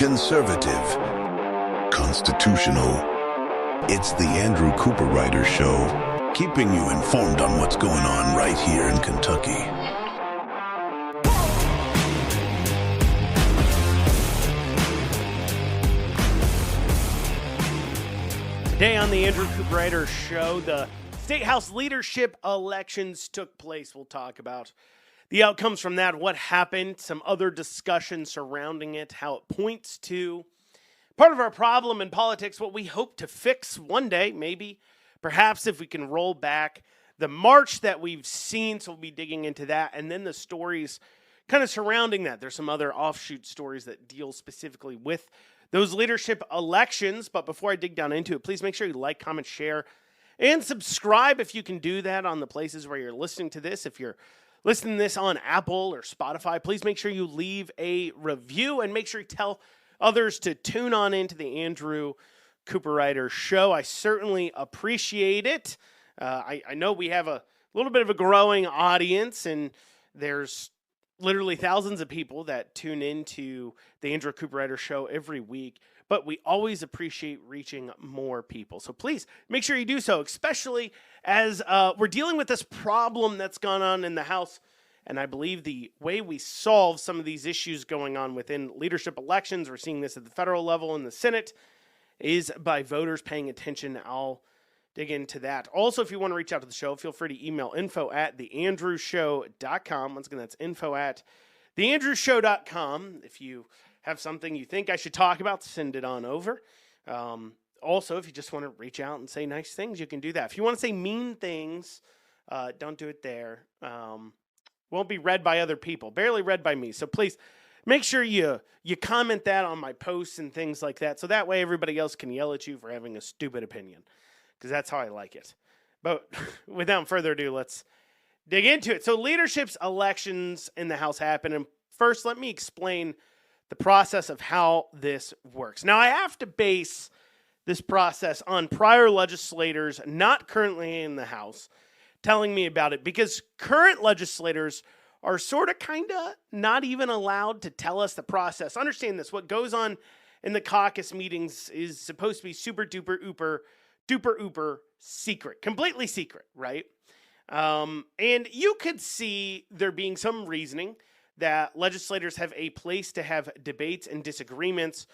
conservative, constitutional. It's the Andrew Cooperrider Show, keeping you informed on what's going on right here in Kentucky. Today on the Andrew Cooperrider Show, the State House leadership elections took place. We'll talk about the outcomes from that, what happened, some other discussion surrounding it, how it points to part of our problem in politics, what we hope to fix one day, maybe, perhaps if we can roll back the march that we've seen. So we'll be digging into that. And then the stories kind of surrounding that. There's some other offshoot stories that deal specifically with those leadership elections. But before I dig down into it, please make sure you like, comment, share, and subscribe if you can do that on the places where you're listening to this. If you're listening to this on Apple or Spotify, please make sure you leave a review and make sure you tell others to tune on into the Andrew Cooperrider Show. I certainly appreciate it. I know we have a little bit of a growing audience, and there's literally thousands of people that tune into the Andrew Cooperrider Show every week, but we always appreciate reaching more people. So please make sure you do so, especially as we're dealing with this problem that's gone on in the House. And I believe the way we solve some of these issues going on within leadership elections, we're seeing this at the federal level in the Senate, is by voters paying attention. I'll dig into that. Also, if you want to reach out to the show, feel free to email info@theandrewshow.com. Once again, that's info@theandrewshow.com. If you have something you think I should talk about, send it on over. Also, if you just want to reach out and say nice things, you can do that. If you want to say mean things, don't do it there. Won't be read by other people, barely read by me. So please make sure you comment that on my posts and things like that, so that way everybody else can yell at you for having a stupid opinion, because that's how I like it. But without further ado, let's dig into it. So leadership's elections in the House happen. And first, let me explain the process of how this works. Now, I have to base this process on prior legislators not currently in the House telling me about it, because current legislators are sort of kind of not even allowed to tell us the process. Understand this. What goes on in the caucus meetings is supposed to be super duper ooper secret, completely secret, right? And you could see there being some reasoning that legislators have a place to have debates and disagreements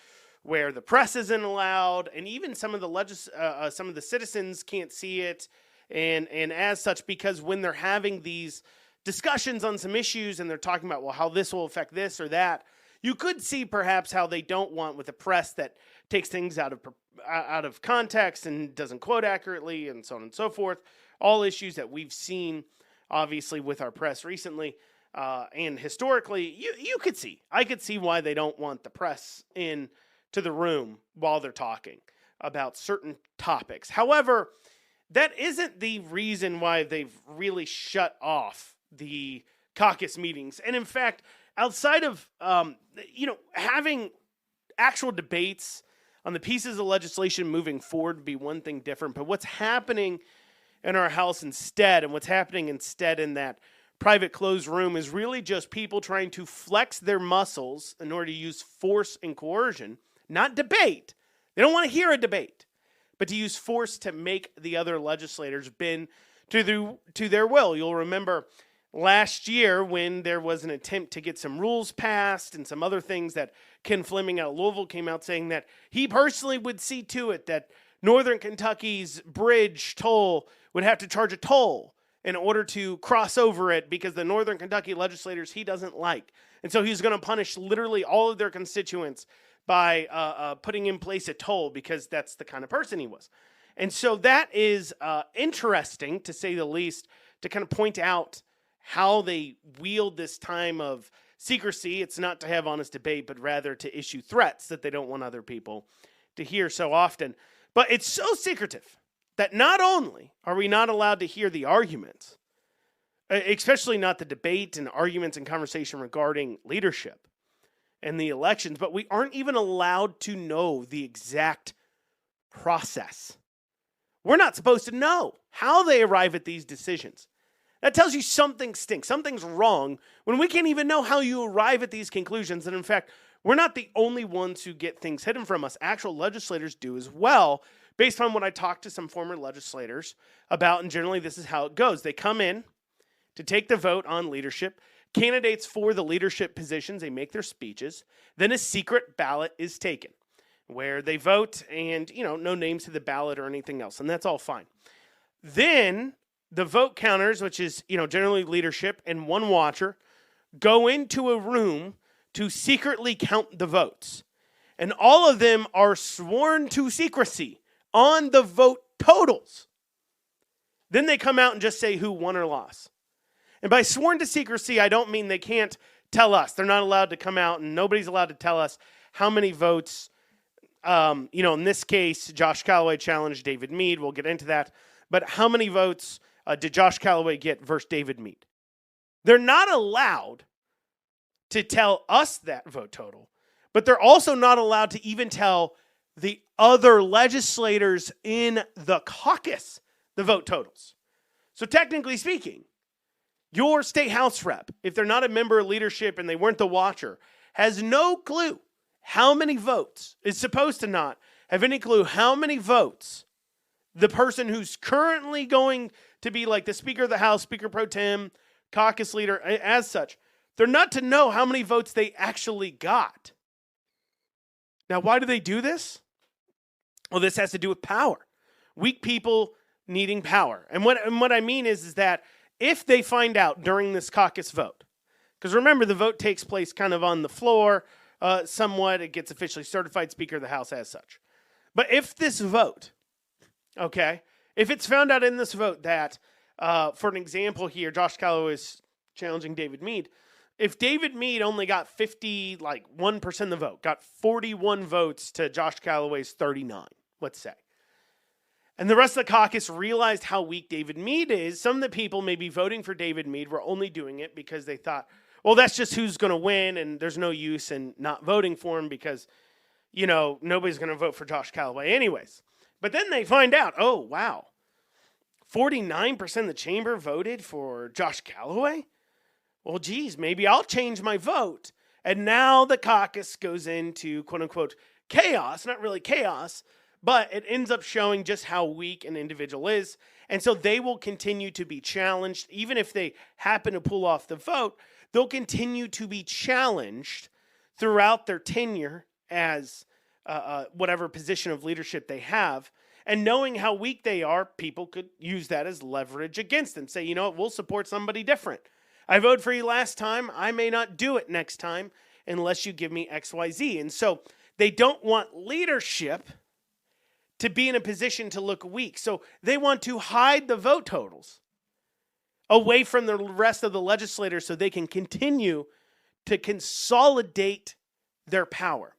where the press isn't allowed, and even some of the citizens can't see it. And as such, because when they're having these discussions on some issues and they're talking about, well, how this will affect this or that, you could see perhaps how they don't want with a press that takes things out of context and doesn't quote accurately and so on and so forth. All issues that we've seen, obviously, with our press recently and historically. I could see why they don't want the press in to the room while they're talking about certain topics. However, that isn't the reason why they've really shut off the caucus meetings. And in fact, outside of having actual debates on the pieces of legislation moving forward would be one thing different. But what's happening in our House instead, and what's happening instead in that private closed room, is really just people trying to flex their muscles in order to use force and coercion, not debate. They don't want to hear a debate, but to use force to make the other legislators bend to their will. You'll remember last year when there was an attempt to get some rules passed and some other things that Ken Fleming out of Louisville came out saying that he personally would see to it that Northern Kentucky's bridge toll would have to charge a toll in order to cross over it, because the Northern Kentucky legislators he doesn't like. And so he's going to punish literally all of their constituents by putting in place a toll, because that's the kind of person he was. And so that is interesting, to say the least, to kind of point out how they wield this time of secrecy. It's not to have honest debate, but rather to issue threats that they don't want other people to hear so often. But it's so secretive that not only are we not allowed to hear the arguments, especially not the debate and arguments and conversation regarding leadership and the elections, but we aren't even allowed to know the exact process. We're not supposed to know how they arrive at these decisions. That tells you something stinks. Something's wrong when we can't even know how you arrive at these conclusions. And in fact, we're not the only ones who get things hidden from us. Actual legislators do as well, based on what I talked to some former legislators about, and generally this is how it goes. They come in to take the vote on leadership. Candidates for the leadership positions, they make their speeches. Then a secret ballot is taken where they vote and, no names to the ballot or anything else. And that's all fine. Then the vote counters, which is, generally leadership and one watcher, go into a room to secretly count the votes. And all of them are sworn to secrecy on the vote totals. Then they come out and just say who won or lost. And by sworn to secrecy, I don't mean they can't tell us. They're not allowed to come out, and nobody's allowed to tell us how many votes. In this case, Josh Callaway challenged David Meade. We'll get into that. But how many votes did Josh Callaway get versus David Meade? They're not allowed to tell us that vote total, but they're also not allowed to even tell the other legislators in the caucus the vote totals. So technically speaking, your state house rep, if they're not a member of leadership and they weren't the watcher, has no clue how many votes, is supposed to not have any clue how many votes the person who's currently going to be like the Speaker of the House, Speaker Pro Tem, caucus leader, as such, they're not to know how many votes they actually got. Now, why do they do this? Well, this has to do with power. Weak people needing power. And what I mean is that if they find out during this caucus vote, because remember, the vote takes place kind of on the floor, somewhat, it gets officially certified, Speaker of the House as such. But if this vote, if it's found out in this vote that, for an example here, Josh Callaway is challenging David Meade. If David Meade only got 1% of the vote, got 41 votes to Josh Callaway's 39, let's say, and the rest of the caucus realized how weak David Meade is, some of the people maybe voting for David Meade were only doing it because they thought, well, that's just who's going to win, and there's no use in not voting for him because, nobody's going to vote for Josh Callaway anyways. But then they find out, oh, wow, 49% of the chamber voted for Josh Callaway? Well, geez, maybe I'll change my vote. And now the caucus goes into, quote-unquote, chaos. Not really chaos, but it ends up showing just how weak an individual is. And so they will continue to be challenged. Even if they happen to pull off the vote, they'll continue to be challenged throughout their tenure as whatever position of leadership they have. And knowing how weak they are, people could use that as leverage against them. Say, we'll support somebody different. I voted for you last time. I may not do it next time unless you give me X, Y, Z. And so they don't want leadership to be in a position to look weak. So they want to hide the vote totals away from the rest of the legislators so they can continue to consolidate their power.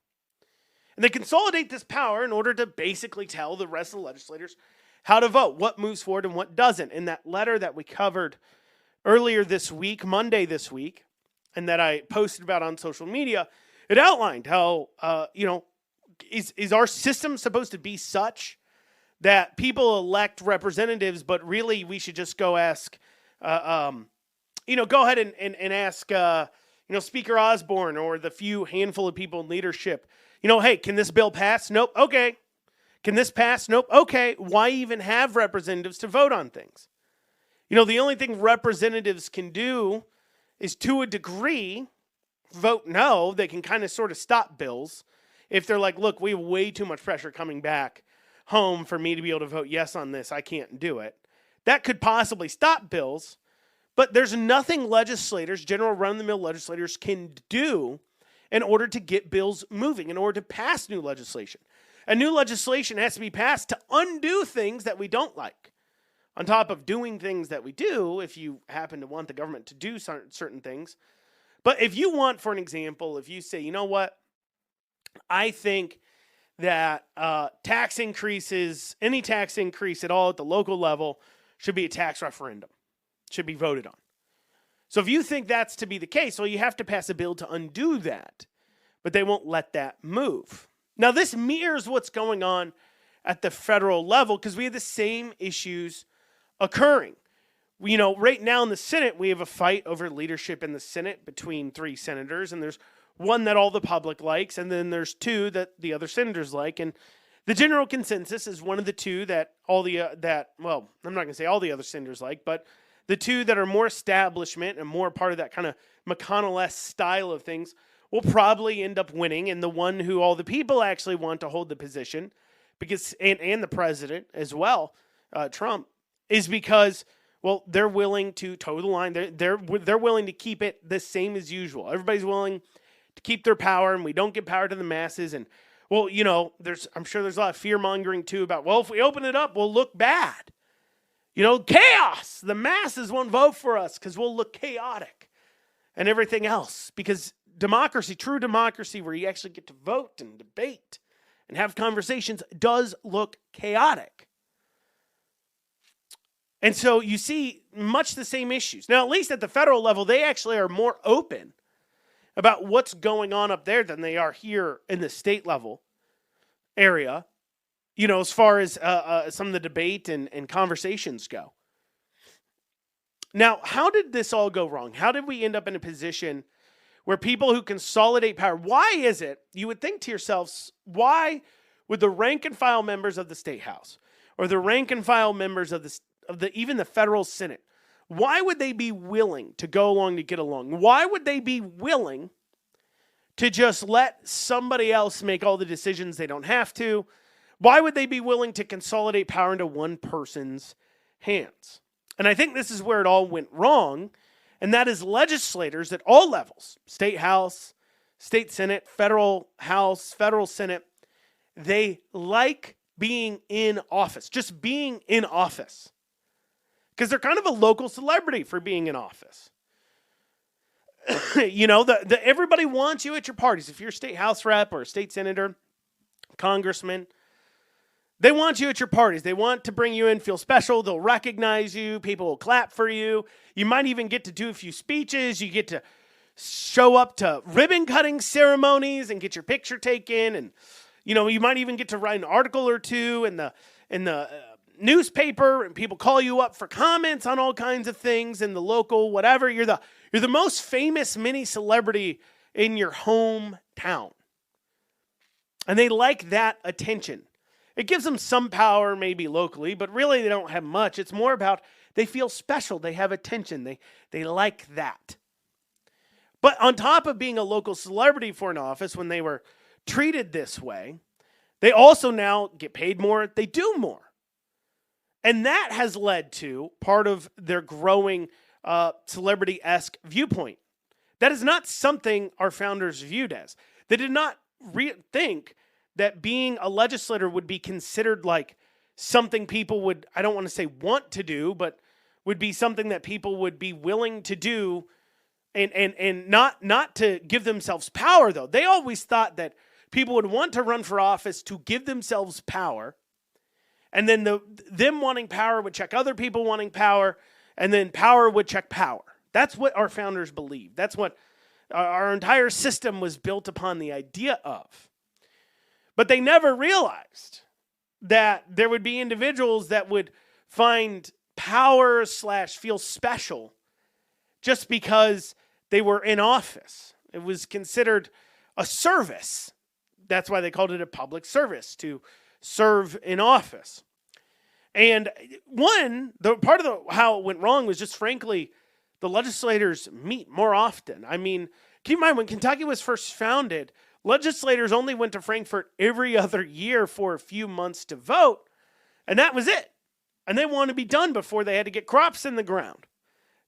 And they consolidate this power in order to basically tell the rest of the legislators how to vote, what moves forward and what doesn't. In that letter that we covered earlier this week, Monday this week, and that I posted about on social media, it outlined how, is our system supposed to be such that people elect representatives, but really we should just go ask, go ahead and ask, Speaker Osborne or the few handful of people in leadership, hey, can this bill pass? Nope. Okay. Can this pass? Nope. Okay. Why even have representatives to vote on things? The only thing representatives can do is, to a degree, vote no. They can kind of sort of stop bills. If they're like, look, we have way too much pressure coming back home for me to be able to vote yes on this, I can't do it. That could possibly stop bills, but there's nothing legislators, general run-of-the-mill legislators, can do in order to get bills moving, in order to pass new legislation. And new legislation has to be passed to undo things that we don't like, on top of doing things that we do if you happen to want the government to do certain things. But if you want, for an example, if you say, you know what, I think that tax increases, any tax increase at all at the local level should be a tax referendum, should be voted on. So if you think that's to be the case, well, you have to pass a bill to undo that, but they won't let that move. Now, this mirrors what's going on at the federal level because we have the same issues occurring. Right now in the Senate, we have a fight over leadership in the Senate between three senators, and there's one that all the public likes, and then there's two that the other senators like. And the general consensus is one of the two that I'm not going to say all the other senators like, but the two that are more establishment and more part of that kind of McConnell-esque style of things will probably end up winning. And the one who all the people actually want to hold the position, because and the president as well, Trump, is because, well, they're willing to toe the line. They're willing to keep it the same as usual. Everybody's willing to keep their power, and we don't give power to the masses. And, well, I'm sure there's a lot of fear-mongering, too, about, well, if we open it up, we'll look bad. Chaos. The masses won't vote for us because we'll look chaotic and everything else. Because democracy, true democracy, where you actually get to vote and debate and have conversations, does look chaotic. And so you see much the same issues. Now, at least at the federal level, they actually are more open about what's going on up there than they are here in the state level area, as far as some of the debate and conversations go. Now, how did this all go wrong? How did we end up in a position where people who consolidate power, why is it, you would think to yourselves, why would the rank and file members of the state house or the rank and file members of even the federal Senate, why would they be willing to go along to get along? Why would they be willing to just let somebody else make all the decisions they don't have to? Why would they be willing to consolidate power into one person's hands? And I think this is where it all went wrong, and that is legislators at all levels, state house, state senate, federal house, federal senate, they like being in office, just being in office, because they're kind of a local celebrity for being in office. Everybody wants you at your parties. If you're a state house rep or a state senator, congressman, they want you at your parties. They want to bring you in, feel special. They'll recognize you. People will clap for you. You might even get to do a few speeches. You get to show up to ribbon cutting ceremonies and get your picture taken. And, you might even get to write an article or two in the newspaper, and people call you up for comments on all kinds of things in the local, whatever. You're the most famous mini celebrity in your hometown. And they like that attention. It gives them some power maybe locally, but really they don't have much. It's more about they feel special. They have attention. They like that. But on top of being a local celebrity for an office, when they were treated this way, they also now get paid more. They do more. And that has led to part of their growing celebrity-esque viewpoint. That is not something our founders viewed as. They did not think that being a legislator would be considered like something people would, I don't want to say want to do, but would be something that people would be willing to do and not to give themselves power, though. They always thought that people would want to run for office to give themselves power, and then them wanting power would check other people wanting power, and then power would check power. That's what our founders believed. That's what our entire system was built upon the idea of. But they never realized that there would be individuals that would find power / feel special just because they were in office. It was considered a service. That's why they called it a public service, to serve in office. And part of how it went wrong was just, frankly, the legislators meet more often. I mean, keep in mind, when Kentucky was first founded, legislators only went to Frankfort every other year for a few months to vote, and that was it. And they wanted to be done before they had to get crops in the ground.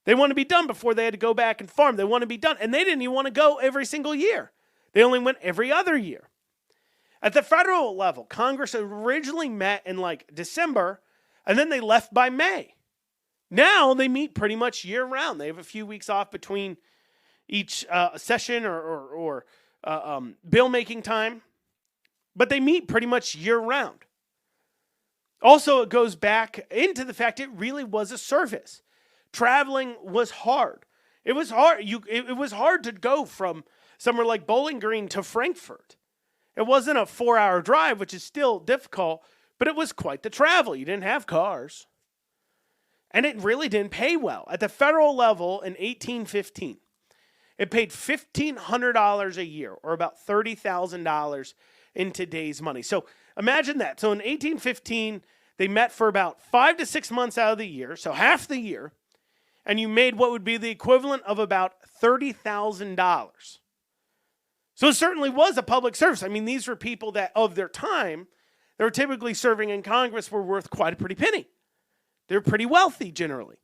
They wanted to be done before they had to go back and farm. They wanted to be done, and they didn't even want to go every single year. They only went every other year. At the federal level, Congress originally met in December, and then they left by May. Now they meet pretty much year-round. They have a few weeks off between each session or bill-making time, but they meet pretty much year-round. Also, it goes back into the fact it really was a service. Traveling was hard. It was hard. It was hard to go from somewhere like Bowling Green to Frankfort. It wasn't a 4-hour drive, which is still difficult, but it was quite the travel. You didn't have cars. And it really didn't pay well. At the federal level in 1815, It paid $1,500 a year, or about $30,000 in today's money. So imagine that. So in 1815, they met for about 5 to 6 months out of the year, so half the year, and you made what would be the equivalent of about $30,000. So it certainly was a public service. I mean, these were people that, of their time, they were typically serving in Congress, were worth quite a pretty penny. They're pretty wealthy generally.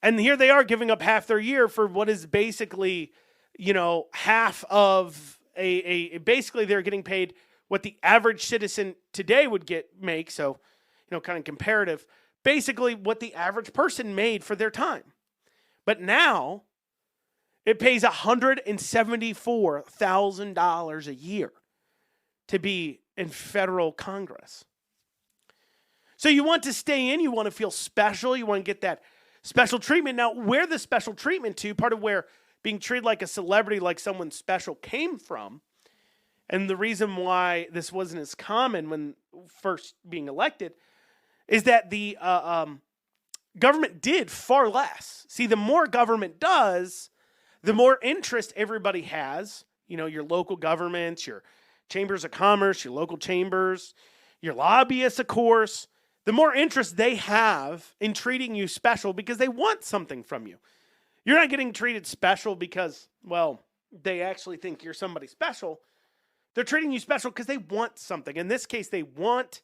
And here they are giving up half their year for what is basically, half of basically they're getting paid what the average citizen today would make. So, kind of comparative, basically what the average person made for their time. But now it pays $174,000 a year to be in federal Congress. So you want to stay in, you want to feel special, you want to get that special treatment. Now, where the special treatment to, part of where being treated like a celebrity, like someone special came from, and the reason why this wasn't as common when first being elected, is that the government did far less. See, the more government does, the more interest everybody has. Your local governments, your chambers of commerce, your local chambers, your lobbyists, of course, the more interest they have in treating you special because they want something from you. You're not getting treated special because, they actually think you're somebody special. They're treating you special because they want something. In this case, they want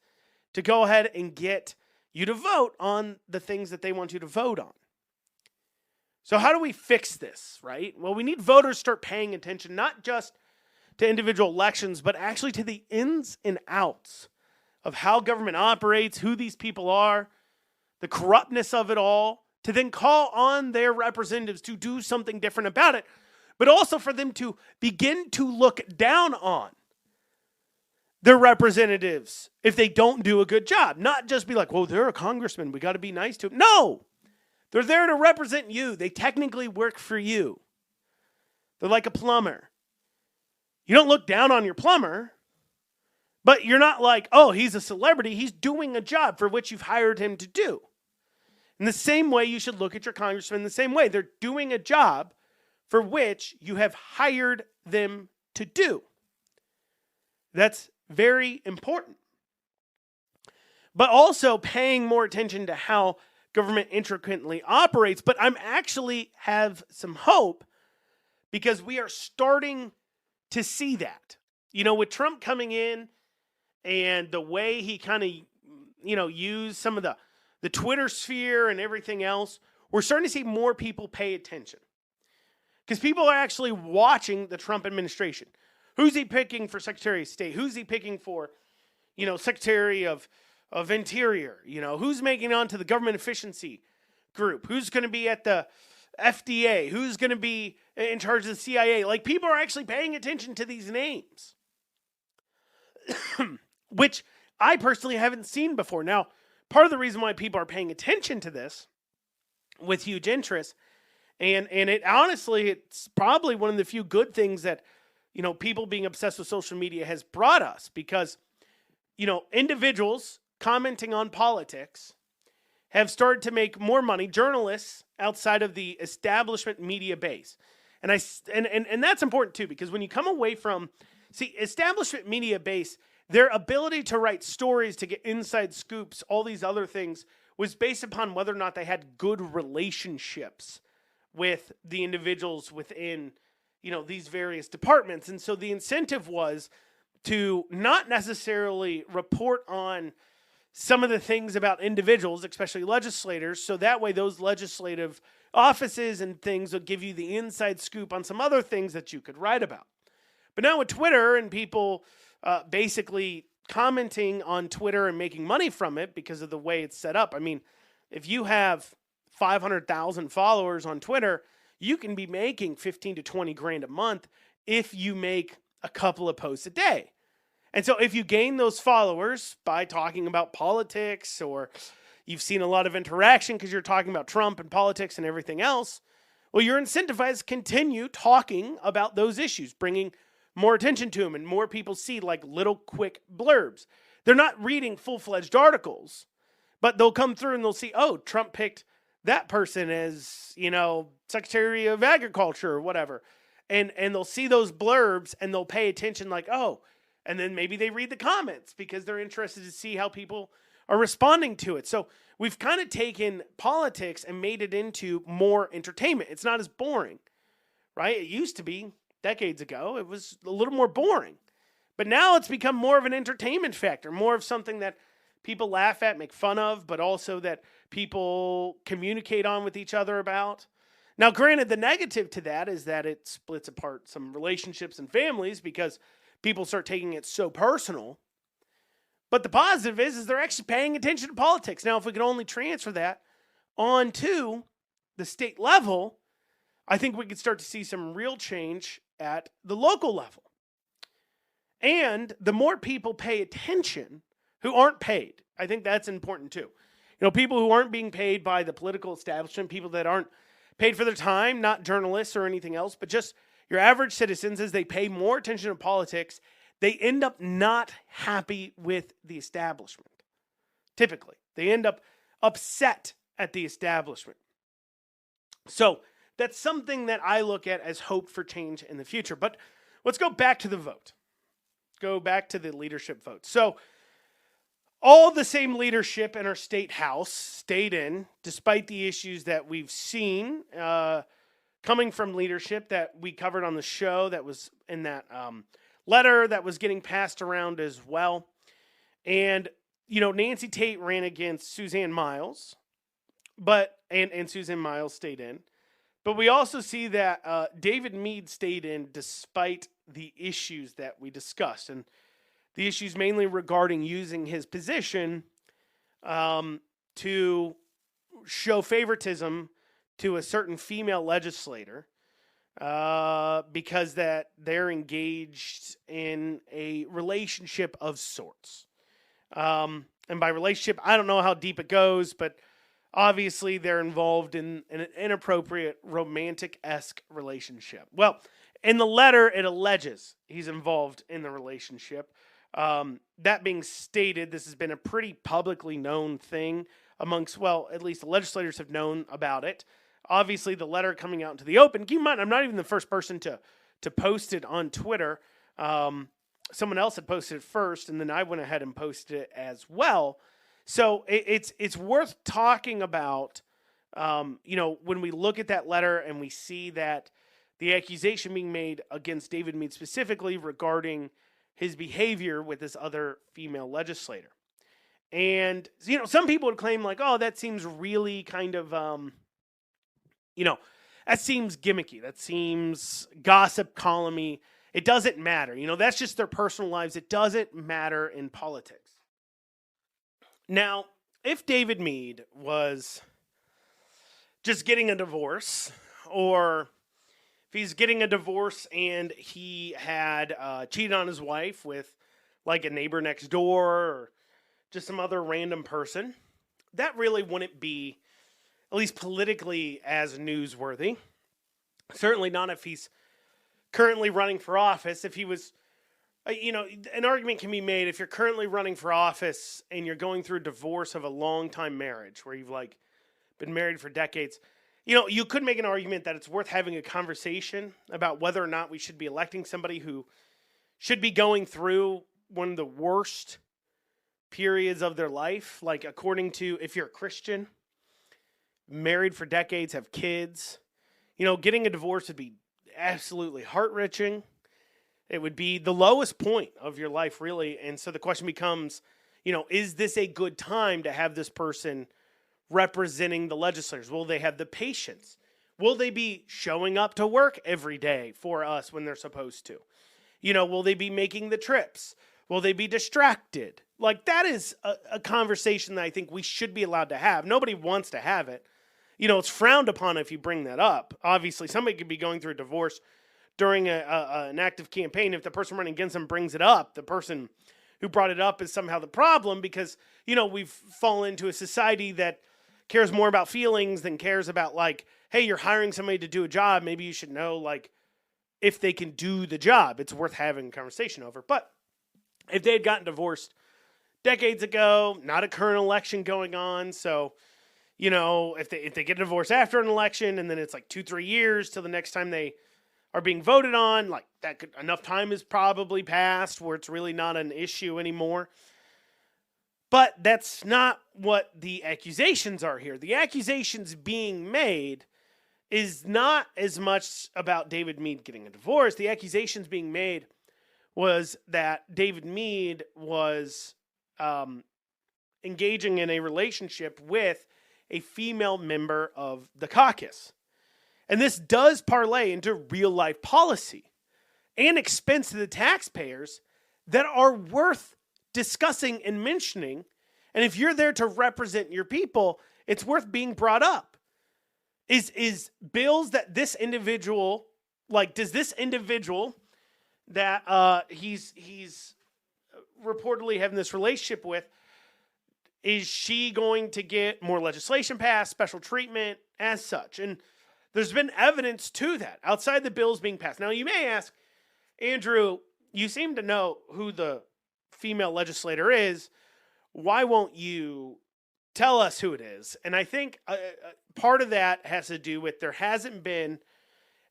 to go ahead and get you to vote on the things that they want you to vote on. So how do we fix this, right? Well, we need voters to start paying attention, not just to individual elections, but actually to the ins and outs of how government operates, who these people are, the corruptness of it all, to then call on their representatives to do something different about it, but also for them to begin to look down on their representatives if they don't do a good job. Not just be like, they're a congressman, we got to be nice to them. No, they're there to represent you. They technically work for you. They're like a plumber. You don't look down on your plumber, but you're not like, he's a celebrity. He's doing a job for which you've hired him to do. In the same way, you should look at your congressman the same way. They're doing a job for which you have hired them to do. That's very important. But also paying more attention to how government intricately operates. But I'm actually have some hope because we are starting to see that. With Trump coming in and the way he kind of, used some of the Twitter sphere and everything else, we're starting to see more people pay attention. Because people are actually watching the Trump administration. Who's he picking for Secretary of State? Who's he picking for, Secretary of Interior? Who's making on to the government efficiency group? Who's going to be at the FDA? Who's going to be in charge of the CIA? Like, people are actually paying attention to these names, which I personally haven't seen before. Now, part of the reason why people are paying attention to this with huge interest, and it honestly, it's probably one of the few good things that, people being obsessed with social media has brought us, because, individuals commenting on politics have started to make more money, journalists outside of the establishment media base. And that's important too, because when you come away from, establishment media base, their ability to write stories, to get inside scoops, all these other things, was based upon whether or not they had good relationships with the individuals within, these various departments. And so the incentive was to not necessarily report on some of the things about individuals, especially legislators, so that way those legislative offices and things would give you the inside scoop on some other things that you could write about. But now with Twitter and people basically commenting on Twitter and making money from it because of the way it's set up. I mean, if you have 500,000 followers on Twitter, you can be making 15 to 20 grand a month if you make a couple of posts a day. And so if you gain those followers by talking about politics, or you've seen a lot of interaction because you're talking about Trump and politics and everything else, well, you're incentivized to continue talking about those issues, bringing more attention to them, and more people see like little quick blurbs. They're not reading full-fledged articles, but they'll come through and they'll see, oh, Trump picked that person as, Secretary of Agriculture or whatever. And they'll see those blurbs and they'll pay attention like, oh, and then maybe they read the comments because they're interested to see how people are responding to it. So we've kind of taken politics and made it into more entertainment. It's not as boring, right? It used to be decades ago. It was a little more boring. But now it's become more of an entertainment factor, more of something that people laugh at, make fun of, but also that people communicate on with each other about. Now, granted, the negative to that is that it splits apart some relationships and families because people start taking it so personal. But the positive is they're actually paying attention to politics. Now, if we could only transfer that onto the state level, I think we could start to see some real change at the local level. And the more people pay attention who aren't paid, I think that's important too. People who aren't being paid by the political establishment, people that aren't paid for their time, not journalists or anything else, but just your average citizens, as they pay more attention to politics, they end up not happy with the establishment. Typically, they end up upset at the establishment. So that's something that I look at as hope for change in the future. But let's go back to the vote. Go back to the leadership vote. So all the same leadership in our state house stayed in, despite the issues that we've seen coming from leadership that we covered on the show that was in that letter that was getting passed around as well. And, Nancy Tate ran against Suzanne Miles, and Suzanne Miles stayed in. But we also see that David Meade stayed in despite the issues that we discussed. And the issues mainly regarding using his position to show favoritism to a certain female legislator because that they're engaged in a relationship of sorts. And by relationship, I don't know how deep it goes, but obviously they're involved in an inappropriate romantic-esque relationship. Well, in the letter, it alleges he's involved in the relationship. That being stated, this has been a pretty publicly known thing amongst, at least the legislators have known about it. Obviously, the letter coming out into the open. Keep in mind, I'm not even the first person to post it on Twitter. Someone else had posted it first, and then I went ahead and posted it as well. So it's worth talking about, when we look at that letter and we see that the accusation being made against David Meade specifically regarding his behavior with this other female legislator. And, some people would claim like, oh, that seems really kind of, that seems gimmicky. That seems gossip columny. It doesn't matter. That's just their personal lives. It doesn't matter in politics. Now, if David Meade was just getting a divorce, or if he's getting a divorce and he had cheated on his wife with like a neighbor next door or just some other random person, that really wouldn't be, at least politically, as newsworthy. Certainly not if he's currently running for office. If he was, an argument can be made if you're currently running for office and you're going through a divorce of a long-time marriage where you've been married for decades. You could make an argument that it's worth having a conversation about whether or not we should be electing somebody who should be going through one of the worst periods of their life. Like, according to, if you're a Christian, married for decades, have kids, getting a divorce would be absolutely heart-wrenching. It would be the lowest point of your life, really. And so the question becomes, is this a good time to have this person representing the legislators? Will they have the patience? Will they be showing up to work every day for us when they're supposed to? Will they be making the trips? Will they be distracted? Like, that is a conversation that I think we should be allowed to have. Nobody wants to have it. It's frowned upon if you bring that up. Obviously, somebody could be going through a divorce during an active campaign. If the person running against them brings it up, the person who brought it up is somehow the problem because, we've fallen into a society that cares more about feelings than cares about, like, hey, you're hiring somebody to do a job. Maybe you should know, like, if they can do the job. It's worth having a conversation over. But if they had gotten divorced decades ago, not a current election going on, so, if they get a divorce after an election and then it's like 2-3 years till the next time they are being voted on, like enough time has probably passed where it's really not an issue anymore. But that's not what the accusations are here. The accusations being made is not as much about David Meade getting a divorce. The accusations being made was that David Meade was engaging in a relationship with a female member of the caucus. And this does parlay into real life policy and expense to the taxpayers that are worth discussing and mentioning. And if you're there to represent your people, it's worth being brought up. Is bills that this individual, like, does this individual that he's reportedly having this relationship with, is she going to get more legislation passed, special treatment as such? And there's been evidence to that outside the bills being passed. Now, you may ask, Andrew, you seem to know who the female legislator is. Why won't you tell us who it is? And I think part of that has to do with there hasn't been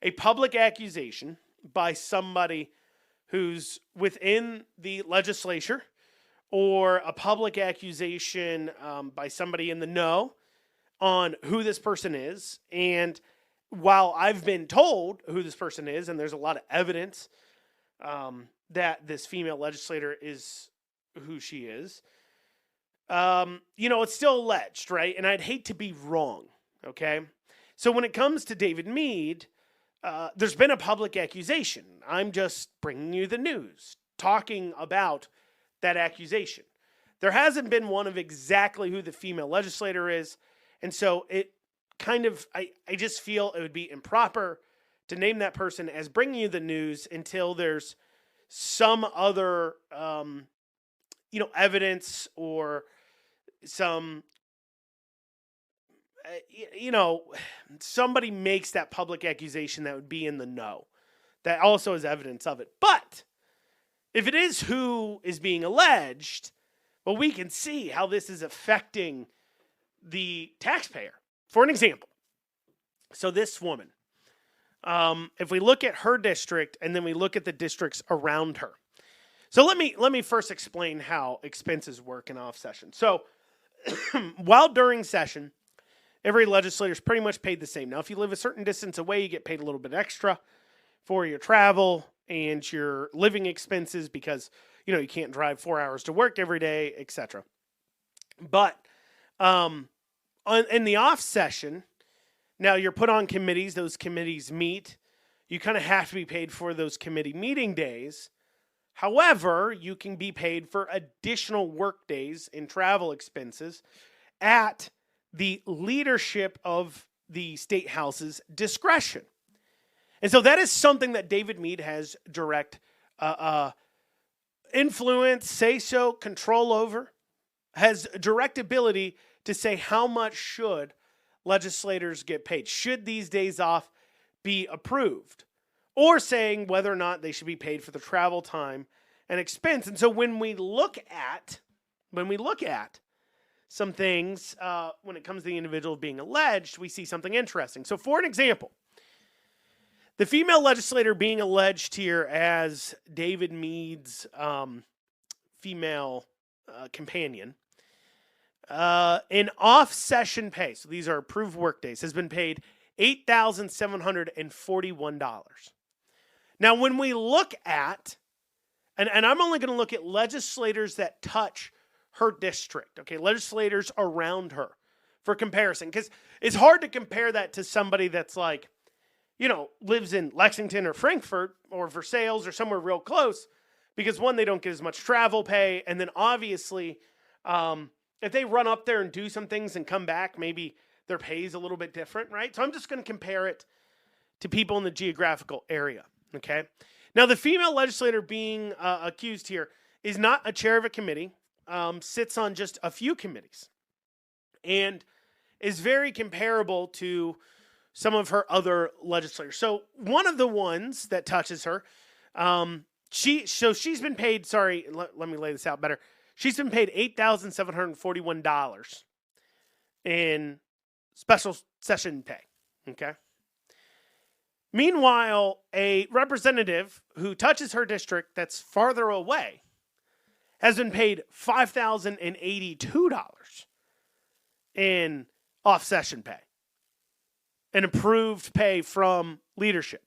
a public accusation by somebody who's within the legislature or a public accusation by somebody in the know on who this person is. And while I've been told who this person is, and there's a lot of evidence that this female legislator is who she is, it's still alleged, right? And I'd hate to be wrong, okay? So when it comes to David Meade, there's been a public accusation. I'm just bringing you the news, talking about that accusation. There hasn't been one of exactly who the female legislator is, and so it kind of, I just feel it would be improper to name that person as bringing you the news until there's some other, evidence or some, somebody makes that public accusation that would be in the know. That also is evidence of it. But if it is who is being alleged, well, we can see how this is affecting the taxpayer. For an example, so this woman, if we look at her district and then we look at the districts around her. So let me first explain how expenses work in off session. So while during session, every legislator is pretty much paid the same. Now, if you live a certain distance away, you get paid a little bit extra for your travel and your living expenses because, you can't drive 4 hours to work every day, etc. But in the off session, now you're put on committees. Those committees meet. You kind of have to be paid for those committee meeting days. However, you can be paid for additional work days and travel expenses at the leadership of the state house's discretion. And so that is something that David Meade has direct influence, say-so, control over, has direct ability to say how much should legislators get paid. Should these days off be approved? Or saying whether or not they should be paid for the travel time and expense. And so when we look at some things, when it comes to the individual being alleged, we see something interesting. So for an example, the female legislator being alleged here as David Meade's female companion, in off-session pay, so these are approved work days, has been paid $8,741. Now, when we look at, and I'm only going to look at legislators that touch her district, okay, legislators around her for comparison, because it's hard to compare that to somebody that's like, lives in Lexington or Frankfort or Versailles or somewhere real close, because one, they don't get as much travel pay, and then obviously, if they run up there and do some things and come back, maybe their pay is a little bit different, right? So I'm just going to compare it to people in the geographical area, okay? Now, the female legislator being accused here is not a chair of a committee, sits on just a few committees, and is very comparable to some of her other legislators. So one of the ones that touches her, she's been paid, let me lay this out better. She's been paid $8,741 in special session pay. Okay. Meanwhile, a representative who touches her district that's farther away has been paid $5,082 in off-session pay, an approved pay from leadership.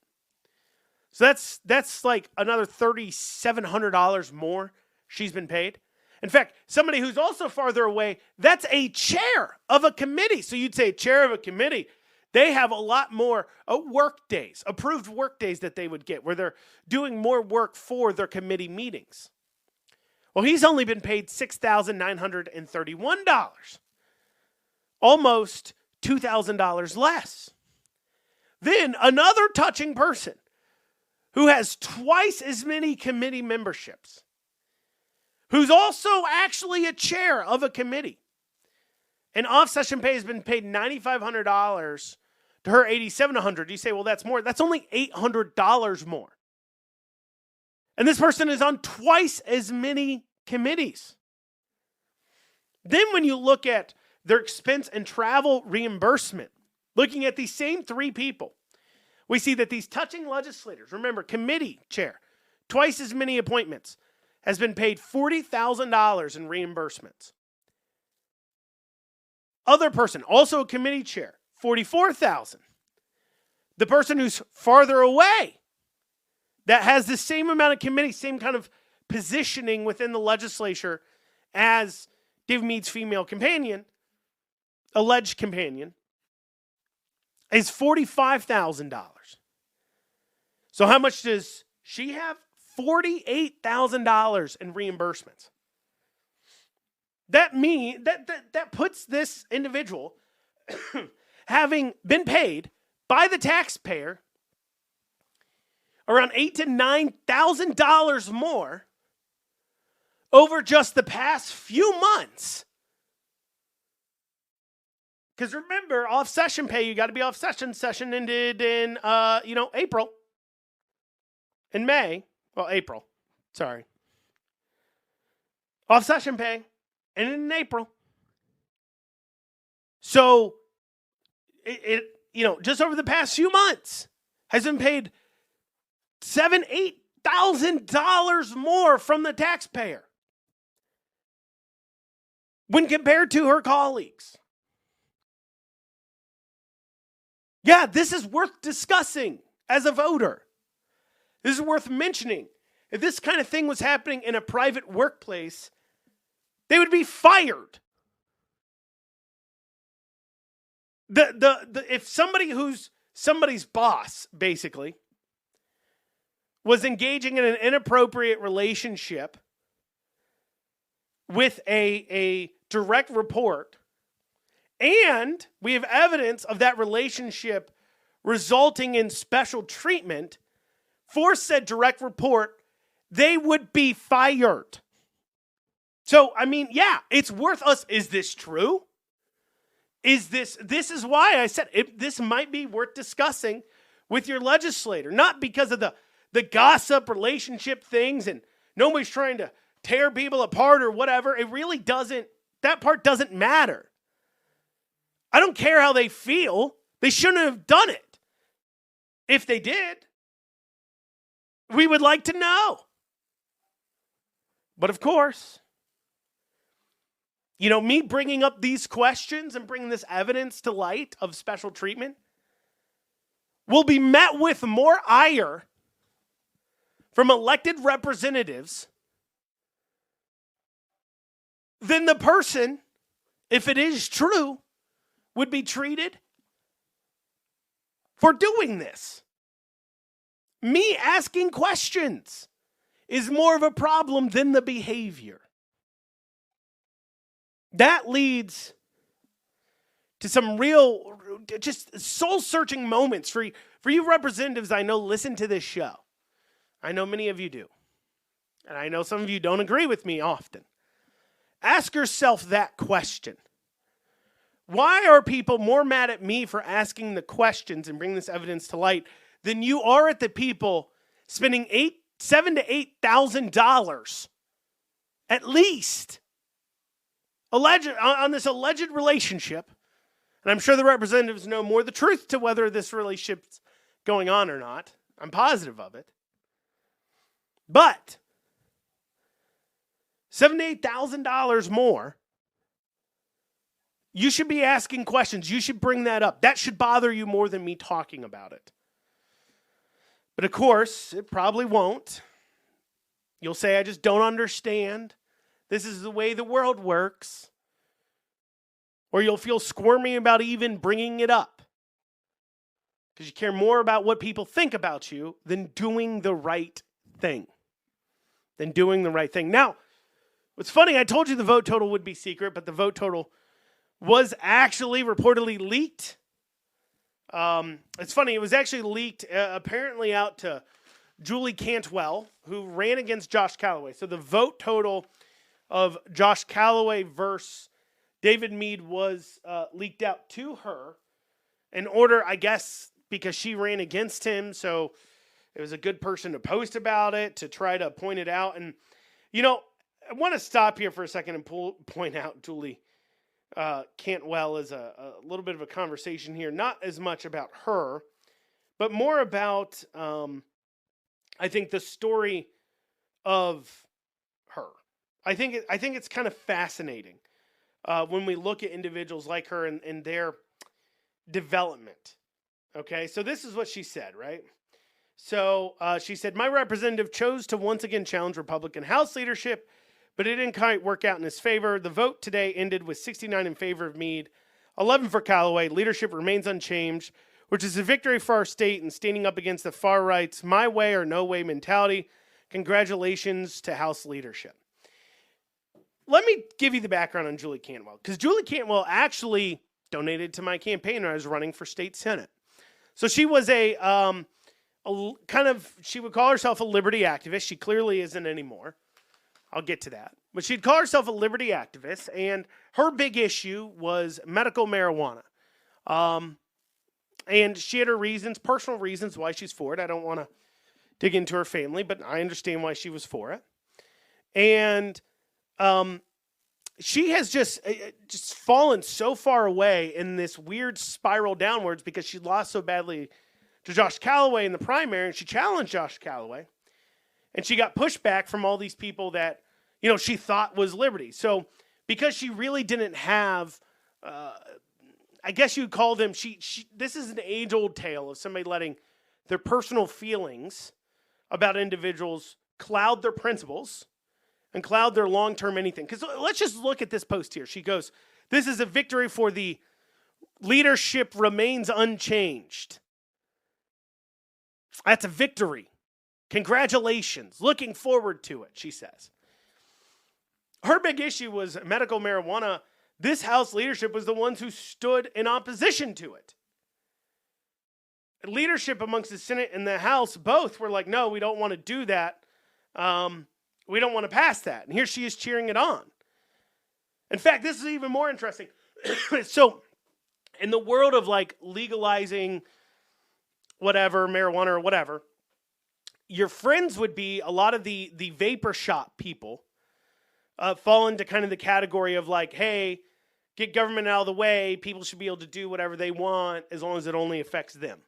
So that's like another $3,700 more she's been paid. In fact, somebody who's also farther away, that's a chair of a committee. So you'd say chair of a committee, they have a lot more work days, approved work days that they would get, where they're doing more work for their committee meetings. Well, he's only been paid $6,931, almost $2,000 less. Then another touching person who has twice as many committee memberships, who's also actually a chair of a committee, and off-session pay has been paid $9,500 to her $8,700. You say, well, that's more. That's only $800 more. And this person is on twice as many committees. Then when you look at their expense and travel reimbursement, looking at these same three people, we see that these touching legislators, remember, committee chair, twice as many appointments, has been paid $40,000 in reimbursements. Other person, also a committee chair, $44,000. The person who's farther away, that has the same amount of committee, same kind of positioning within the legislature as David Meade's female companion, alleged companion, is $45,000. So how much does she have? $48,000 in reimbursements. That puts this individual having been paid by the taxpayer around $8,000 to $9,000 more over just the past few months. Because remember, off-session pay, you got to be off-session. Session ended in, April. In May. Well, April. Sorry. Off-session pay ended in April. So, it just over the past few months, has been paid $8,000 more from the taxpayer when compared to her colleagues. Yeah, this is worth discussing as a voter. This is worth mentioning. If this kind of thing was happening in a private workplace, they would be fired. If somebody who's somebody's boss, basically, was engaging in an inappropriate relationship with a direct report, and we have evidence of that relationship resulting in special treatment for said direct report, they would be fired. So, it's worth us. Is this true? This is why I said this might be worth discussing with your legislator, not because of the gossip relationship things and nobody's trying to tear people apart or whatever. It really doesn't, that part doesn't matter. I don't care how they feel. They shouldn't have done it. If they did, we would like to know. But of course, me bringing up these questions and bringing this evidence to light of special treatment will be met with more ire from elected representatives than the person, if it is true, would be treated for doing this. Me asking questions is more of a problem than the behavior. That leads to some real, just soul-searching moments for you representatives I know listen to this show. I know many of you do. And I know some of you don't agree with me often. Ask yourself that question. Why are people more mad at me for asking the questions and bringing this evidence to light than you are at the people spending $7,000 to $8,000 at least on this alleged relationship And I'm sure the representatives know more the truth to whether this relationship's going on or not. I'm positive of it. But $78,000 more, you should be asking questions. You should bring that up. That should bother you more than me talking about it. But of course, it probably won't. You'll say, I just don't understand. This is the way the world works. Or you'll feel squirmy about even bringing it up. Because you care more about what people think about you than doing the right thing. Now, what's funny, I told you the vote total would be secret, but the vote total was actually reportedly leaked. It's funny, it was actually leaked apparently out to Julie Cantwell, who ran against Josh Callaway. So the vote total of Josh Callaway versus David Meade was leaked out to her in order, I guess, because she ran against him. So it was a good person to post about it, to try to point it out. And, I want to stop here for a second and point out Julie Cantwell is a little bit of a conversation here, not as much about her, but more about, I think, the story of her. I think it's kind of fascinating when we look at individuals like her and their development. Okay, so this is what she said, right? So she said, my representative chose to once again challenge Republican House leadership, but it didn't quite work out in his favor. The vote today ended with 69 in favor of Meade, 11 for Callaway. Leadership remains unchanged, which is a victory for our state and standing up against the far right's my way or no way mentality. Congratulations to House leadership. Let me give you the background on Julie Cantwell, because Julie Cantwell actually donated to my campaign when I was running for state senate. So she was she would call herself a liberty activist. She clearly isn't anymore. I'll get to that. But she'd call herself a liberty activist, and her big issue was medical marijuana. And she had her reasons, personal reasons why she's for it. I don't want to dig into her family, but I understand why she was for it. And she has just fallen so far away in this weird spiral downwards because she lost so badly to Josh Callaway in the primary, and she challenged Josh Callaway. And she got pushback from all these people that, she thought was liberty. So because she really didn't have, I guess you'd call them, this is an age-old tale of somebody letting their personal feelings about individuals cloud their principles and cloud their long-term anything. Because let's just look at this post here. She goes, this is a victory for the leadership remains unchanged. That's a victory. Congratulations. Looking forward to it, she says. Her big issue was medical marijuana. This House leadership was the ones who stood in opposition to it. Leadership amongst the Senate and the House both were like, no, we don't want to do that. We don't want to pass that. And here she is cheering it on. In fact, this is even more interesting. So in the world of legalizing whatever, marijuana or whatever, your friends would be a lot of the vapor shop people fall into kind of the category of hey, get government out of the way. People should be able to do whatever they want as long as it only affects them.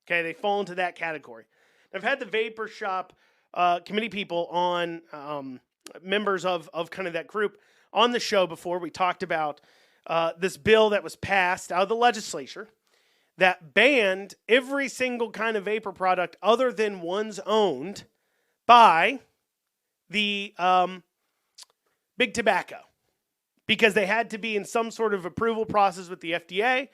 Okay, they fall into that category. I've had the vapor shop committee people on, members of kind of that group on the show before. We talked about this bill that was passed out of the legislature that banned every single kind of vapor product other than ones owned by the big tobacco, because they had to be in some sort of approval process with the FDA,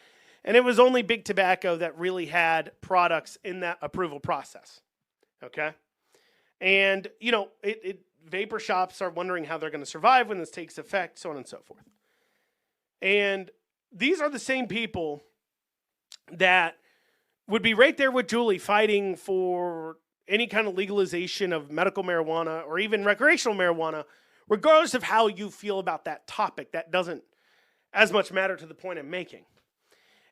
and it was only big tobacco that really had products in that approval process. Okay? And, vapor shops are wondering how they're going to survive when this takes effect, so on and so forth. And these are the same people that would be right there with Julie fighting for any kind of legalization of medical marijuana or even recreational marijuana, regardless of how you feel about that topic. That doesn't as much matter to the point I'm making.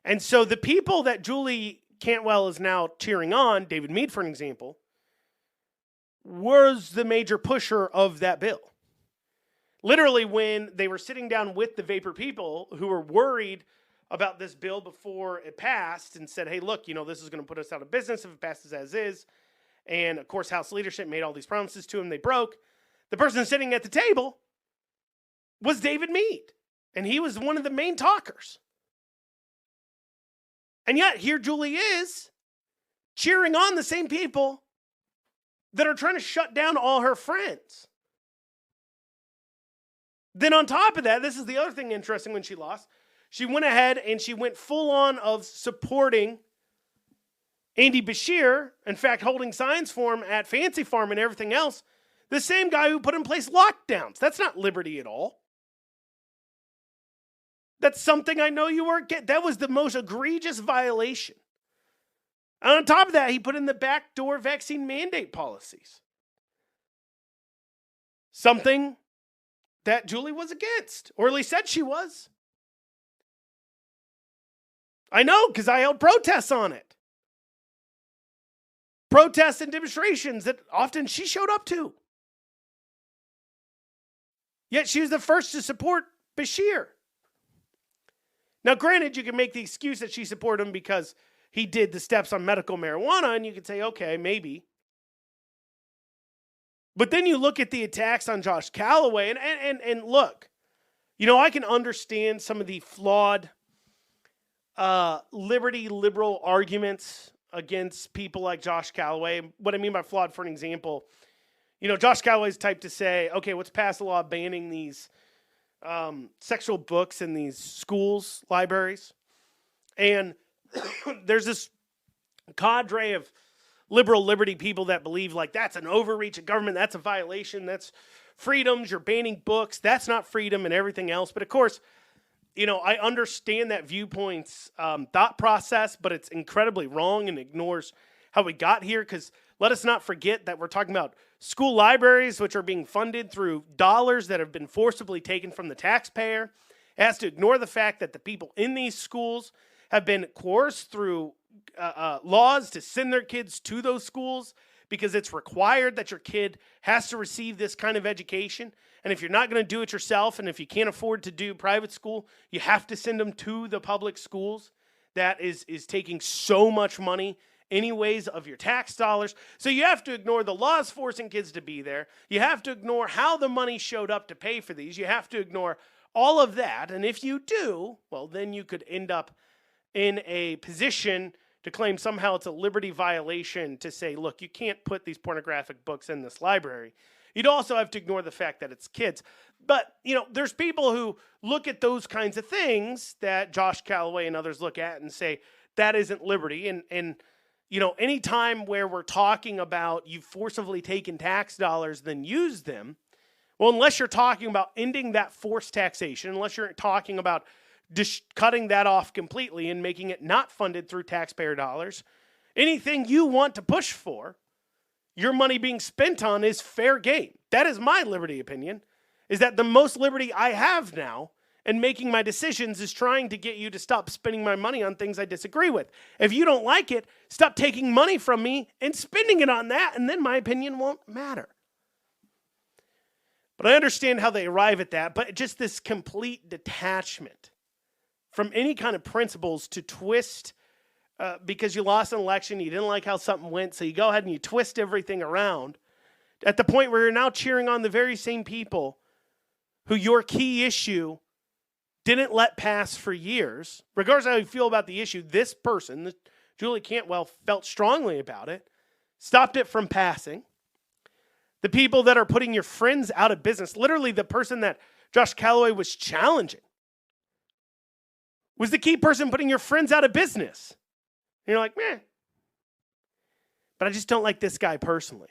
And so the people that Julie Cantwell is now cheering on, David Meade, for an example, was the major pusher of that bill. Literally, when they were sitting down with the vapor people who were worried about this bill before it passed and said, hey, look, this is going to put us out of business if it passes as is. And, of course, House leadership made all these promises to him. They broke. The person sitting at the table was David Meade. And he was one of the main talkers. And yet, here Julie is cheering on the same people that are trying to shut down all her friends. Then on top of that, this is the other thing interesting when she lost. She went ahead and she went full on of supporting Andy Beshear, in fact, holding signs for him at Fancy Farm and everything else. The same guy who put in place lockdowns. That's not liberty at all. That's something I know you weren't getting. That was the most egregious violation. And on top of that, he put in the backdoor vaccine mandate policies. Something that Julie was against, or at least said she was. I know, because I held protests on it. Protests and demonstrations that often she showed up to. Yet she was the first to support Beshear. Now, granted, you can make the excuse that she supported him because he did the steps on medical marijuana, and you can say, okay, maybe. But then you look at the attacks on Josh Callaway, and look, I can understand some of the flawed liberal arguments against people like Josh Callaway. What I mean by flawed, for an example, Josh Callaway's type to say, okay, let's pass a law banning these sexual books in these schools, libraries. And there's this cadre of liberal liberty people that believe like that's an overreach of government, that's a violation, that's freedoms, you're banning books, that's not freedom and everything else. But of course, I understand that viewpoint's thought process, but it's incredibly wrong and ignores how we got here, because let us not forget that we're talking about school libraries, which are being funded through dollars that have been forcibly taken from the taxpayer. It has to ignore the fact that the people in these schools have been coerced through laws to send their kids to those schools because it's required that your kid has to receive this kind of education. And if you're not going to do it yourself, and if you can't afford to do private school, you have to send them to the public schools. That is taking so much money anyways of your tax dollars. So you have to ignore the laws forcing kids to be there. You have to ignore how the money showed up to pay for these. You have to ignore all of that. And if you do, well, then you could end up in a position to claim somehow it's a liberty violation to say, look, you can't put these pornographic books in this library. You'd also have to ignore the fact that it's kids. But, there's people who look at those kinds of things that Josh Callaway and others look at and say, that isn't liberty. And any time where we're talking about you forcibly taking tax dollars, then use them, well, unless you're talking about ending that forced taxation, unless you're talking about just cutting that off completely and making it not funded through taxpayer dollars, anything you want to push for, your money being spent on is fair game. That is my liberty opinion, is that the most liberty I have now in making my decisions is trying to get you to stop spending my money on things I disagree with. If you don't like it, stop taking money from me and spending it on that, and then my opinion won't matter. But I understand how they arrive at that, but just this complete detachment from any kind of principles to twist because you lost an election, you didn't like how something went, so you go ahead and you twist everything around at the point where you're now cheering on the very same people who your key issue didn't let pass for years. Regardless of how you feel about the issue, this person, Julie Cantwell, felt strongly about it, stopped it from passing. The people that are putting your friends out of business, literally the person that Josh Callaway was challenging, was the key person putting your friends out of business. And you're like, meh. But I just don't like this guy personally.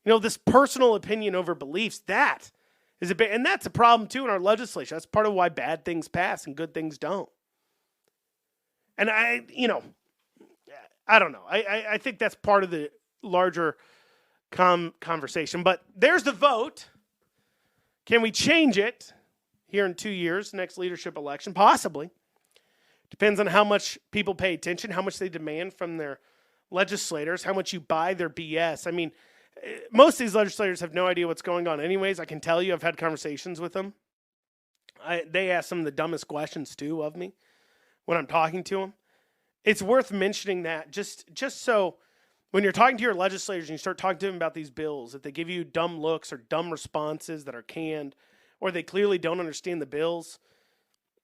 This personal opinion over beliefs, that is a bit, and that's a problem too in our legislation. That's part of why bad things pass and good things don't. And I don't know. I think that's part of the larger conversation. But there's the vote. Can we change it here in 2 years, next leadership election? Possibly. Depends on how much people pay attention, how much they demand from their legislators, how much you buy their BS. I mean, most of these legislators have no idea what's going on anyways. I can tell you, I've had conversations with them. They ask some of the dumbest questions too of me. when I'm talking to them. It's worth mentioning that just so when you're talking to your legislators and you start talking to them about these bills, if they give you dumb looks or dumb responses that are canned, or they clearly don't understand the bills,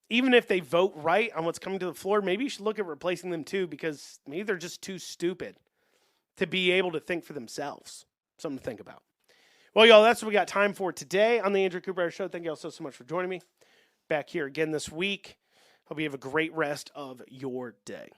even if they vote right on what's coming to the floor, maybe you should look at replacing them too, because maybe they're just too stupid to be able to think for themselves. Something to think about. Well, y'all, that's what we got time for today on the Andrew Cooperrider Show. Thank you all so much for joining me. Back here again this week. Hope you have a great rest of your day.